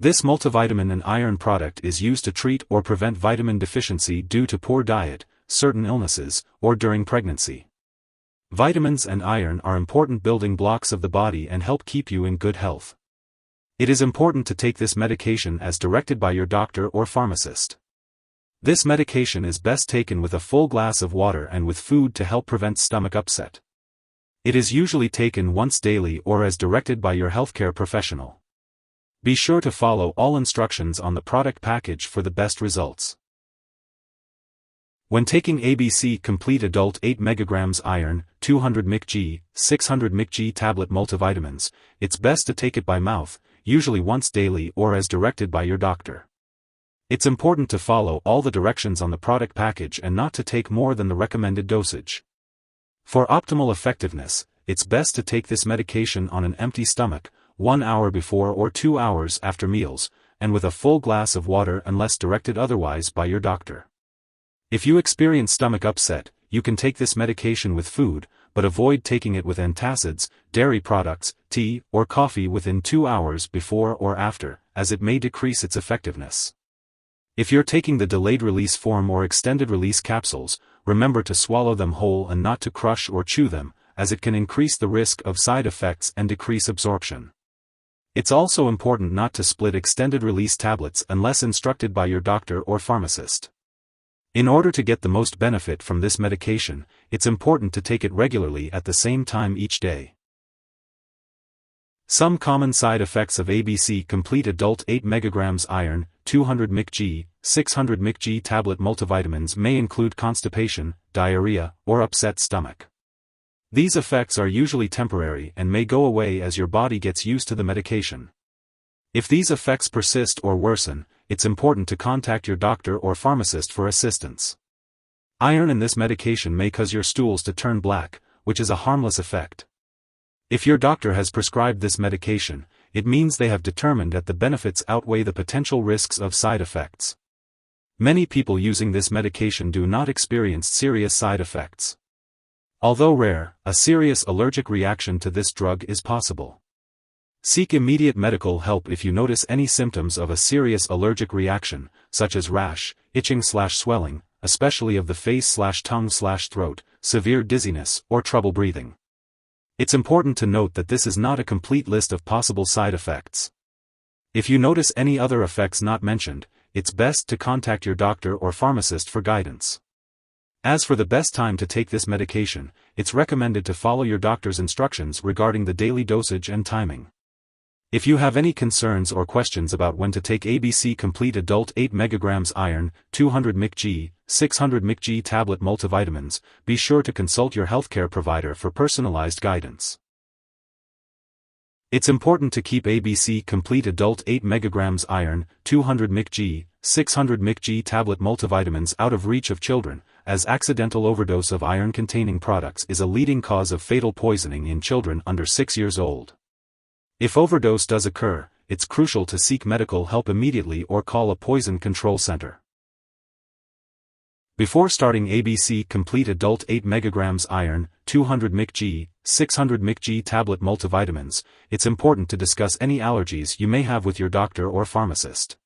This multivitamin and iron product is used to treat or prevent vitamin deficiency due to poor diet, certain illnesses, or during pregnancy. Vitamins and iron are important building blocks of the body and help keep you in good health. It is important to take this medication as directed by your doctor or pharmacist. This medication is best taken with a full glass of water and with food to help prevent stomach upset. It is usually taken once daily or as directed by your healthcare professional. Be sure to follow all instructions on the product package for the best results. When taking ABC Complete Adult 8 mg Iron-200 Mcg, 600 Mcg tablet multivitamins, it's best to take it by mouth, usually once daily or as directed by your doctor. It's important to follow all the directions on the product package and not to take more than the recommended dosage. For optimal effectiveness, it's best to take this medication on an empty stomach, 1 hour before or 2 hours after meals, and with a full glass of water unless directed otherwise by your doctor. If you experience stomach upset, you can take this medication with food, but avoid taking it with antacids, dairy products, tea, or coffee within 2 hours before or after, as it may decrease its effectiveness. If you're taking the delayed release form or extended release capsules, remember to swallow them whole and not to crush or chew them, as it can increase the risk of side effects and decrease absorption. It's also important not to split extended release tablets unless instructed by your doctor or pharmacist. In order to get the most benefit from this medication, it's important to take it regularly at the same time each day. Some common side effects of ABC Complete Adult 8 mg Iron-200 Mcg, 600 Mcg tablet multivitamins may include constipation, diarrhea, or upset stomach. These effects are usually temporary and may go away as your body gets used to the medication. If these effects persist or worsen, it's important to contact your doctor or pharmacist for assistance. Iron in this medication may cause your stools to turn black, which is a harmless effect. If your doctor has prescribed this medication, it means they have determined that the benefits outweigh the potential risks of side effects. Many people using this medication do not experience serious side effects. Although rare, a serious allergic reaction to this drug is possible. Seek immediate medical help if you notice any symptoms of a serious allergic reaction, such as rash, itching/swelling, especially of the face/tongue/throat, severe dizziness, or trouble breathing. It's important to note that this is not a complete list of possible side effects. If you notice any other effects not mentioned, it's best to contact your doctor or pharmacist for guidance. As for the best time to take this medication, it's recommended to follow your doctor's instructions regarding the daily dosage and timing. If you have any concerns or questions about when to take ABC Complete Adult 8 mg Iron-200 Mcg, 600 Mcg tablet multivitamins, be sure to consult your healthcare provider for personalized guidance. It's important to keep ABC Complete Adult 8 mg Iron-200 Mcg, 600 Mcg tablet multivitamins out of reach of children, as accidental overdose of iron-containing products is a leading cause of fatal poisoning in children under 6 years old. If overdose does occur, it's crucial to seek medical help immediately or call a poison control center. Before starting ABC Complete Adult 8 mg Iron-200 Mcg, 600 Mcg tablet multivitamins, it's important to discuss any allergies you may have with your doctor or pharmacist.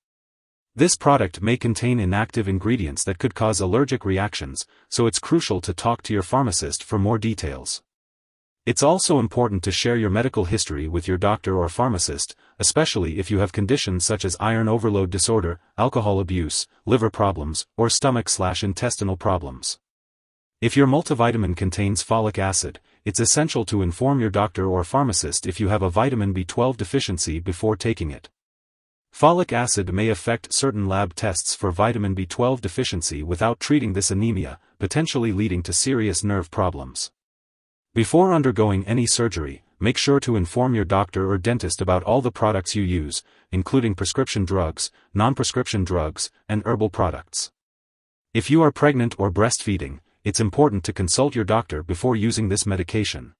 This product may contain inactive ingredients that could cause allergic reactions, so it's crucial to talk to your pharmacist for more details. It's also important to share your medical history with your doctor or pharmacist, especially if you have conditions such as iron overload disorder, alcohol abuse, liver problems, or stomach/intestinal problems. If your multivitamin contains folic acid, it's essential to inform your doctor or pharmacist if you have a vitamin B12 deficiency before taking it. Folic acid may affect certain lab tests for vitamin B12 deficiency without treating this anemia, potentially leading to serious nerve problems. Before undergoing any surgery, make sure to inform your doctor or dentist about all the products you use, including prescription drugs, non-prescription drugs, and herbal products. If you are pregnant or breastfeeding, it's important to consult your doctor before using this medication.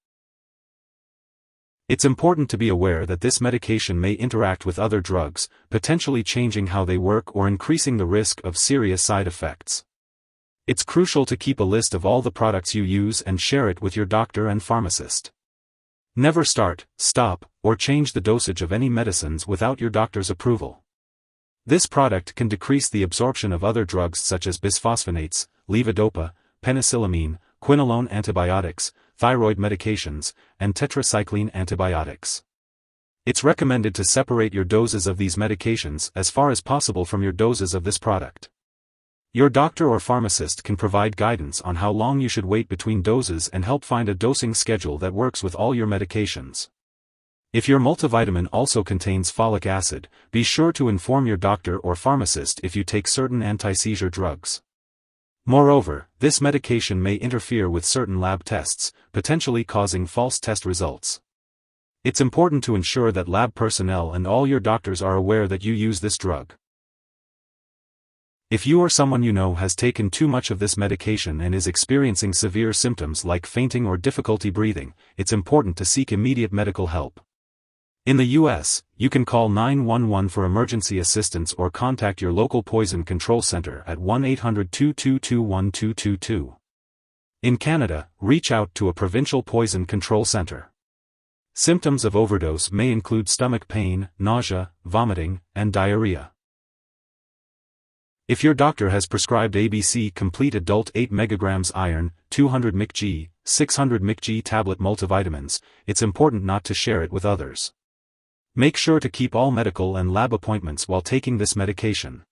It's important to be aware that this medication may interact with other drugs, potentially changing how they work or increasing the risk of serious side effects. It's crucial to keep a list of all the products you use and share it with your doctor and pharmacist. Never start, stop, or change the dosage of any medicines without your doctor's approval. This product can decrease the absorption of other drugs such as bisphosphonates, levodopa, penicillamine, quinolone antibiotics, thyroid medications, and tetracycline antibiotics. It's recommended to separate your doses of these medications as far as possible from your doses of this product. Your doctor or pharmacist can provide guidance on how long you should wait between doses and help find a dosing schedule that works with all your medications. If your multivitamin also contains folic acid, be sure to inform your doctor or pharmacist if you take certain anti-seizure drugs. Moreover, this medication may interfere with certain lab tests, potentially causing false test results. It's important to ensure that lab personnel and all your doctors are aware that you use this drug. If you or someone you know has taken too much of this medication and is experiencing severe symptoms like fainting or difficulty breathing, it's important to seek immediate medical help. In the US, you can call 911 for emergency assistance or contact your local poison control center at 1-800-222-1222. In Canada, reach out to a provincial poison control center. Symptoms of overdose may include stomach pain, nausea, vomiting, and diarrhea. If your doctor has prescribed ABC Complete Adult 8 Mcg Iron-200 Mcg, 600 Mcg tablet multivitamins, it's important not to share it with others. Make sure to keep all medical and lab appointments while taking this medication.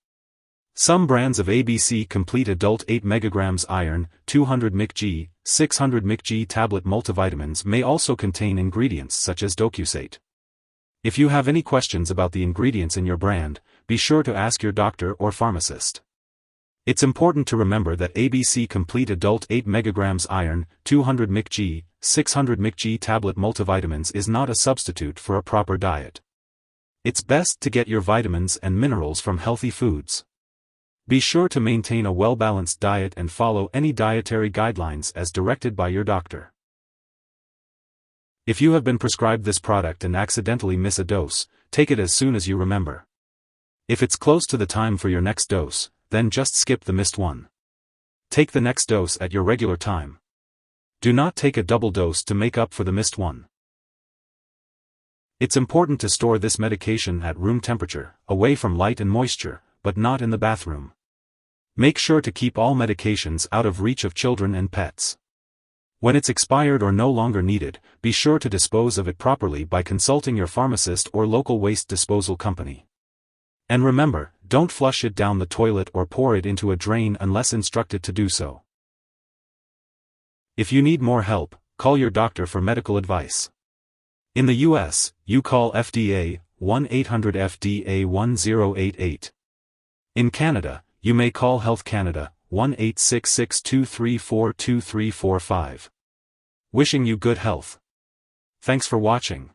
Some brands of ABC Complete Adult 8 Mcg Iron-200 Mcg, 600 Mcg tablet multivitamins may also contain ingredients such as docusate. If you have any questions about the ingredients in your brand, be sure to ask your doctor or pharmacist. It's important to remember that ABC Complete Adult 8 Mcg Iron-200 Mcg, 600 Mcg tablet multivitamins is not a substitute for a proper diet. It's best to get your vitamins and minerals from healthy foods. Be sure to maintain a well-balanced diet and follow any dietary guidelines as directed by your doctor. If you have been prescribed this product and accidentally miss a dose, take it as soon as you remember. If it's close to the time for your next dose, then just skip the missed one. Take the next dose at your regular time. Do not take a double dose to make up for the missed one. It's important to store this medication at room temperature, away from light and moisture, but not in the bathroom. Make sure to keep all medications out of reach of children and pets. When it's expired or no longer needed, be sure to dispose of it properly by consulting your pharmacist or local waste disposal company. And remember, don't flush it down the toilet or pour it into a drain unless instructed to do so. If you need more help, call your doctor for medical advice. In the US, you call FDA, 1-800-FDA-1088. In Canada, you may call Health Canada, 1-866-234-2345. Wishing you good health. Thanks for watching.